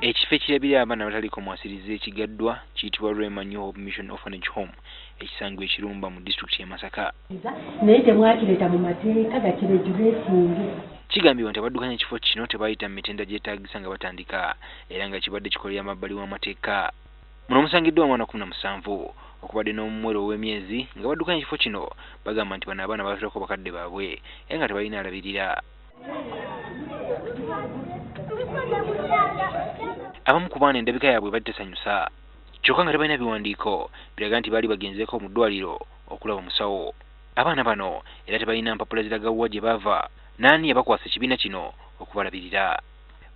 Ekifo ekirabira abaana abataliko mwasiriza ekigaddwa kiyitibwa Emmanuel Mission Orphanage Home ekisangibwa ekirumba mu disitulikiti y'e Masaka. Naye temwakireeta mu mateeka gakirejjula esinge. Kigambibwa nti abaddukanya ekifo kino tebayita mu mitenda gyetaagisa nga batandika era nga kibadde kikolera amabbali w'amateeka. Muno musangiddwa omwana 17 okubadde n'omuwere ow'emyezi nga baddukanya ekifo kino bagamba nti bano abaana baatuulako bakadde baabwe era nga tebalina alabirira. Abamu ku baana endabika yaabwe batesanyusa kyokka nga tebalina biwandiiko biraga nti baali bagenzeeko mu ddwaliro okulaba omusawo. Abaana bano era tebalina mpapula ziraga wa gye bava n'ani yabakwasa ekibiina kino okubalabirira.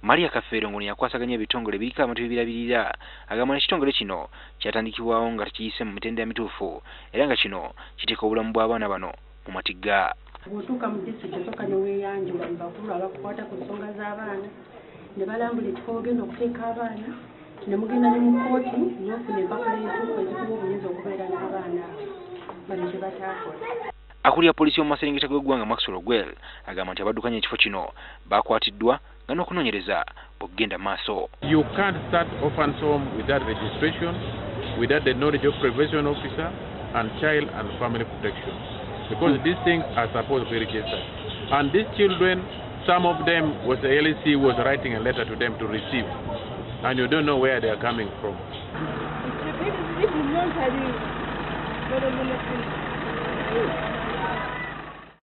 Maria Kafeero ngono yakwasaganya ebitongole biriko abantu bibirabirira agamba ekitongole kino kyatandikibwawo nga tekiyise mu mitendera mituufu era nga kino kiteeka obulamu bw'abaana bano mu matigga. Bw'otuuka mu disitulikiti osooka ne weeyanjula mu bakulu abakukwata ku nsonga z'abaana ne balambula ekifo ogenda okuteeka abaana ne mugenda ne mu kkooti n'ofuna empapula entuufu ezikuwa obuyinza okubeera n'abaana bano kye bataakola. Akulira poliisi y'omu maserengeta g'eggwanga Maxwell Ogwell agamba nti abaddukanya ekifo kino baakwatiddwa nga n'okunoonyereza bw'okugenda maaso. You can't start orphans home without registration, without the knowledge of prevention officer and child and family protection, because these things are supposed to be registered. And these children, some of them was the LEC was writing a letter to them to receive, and you don't know where they are coming from. This is not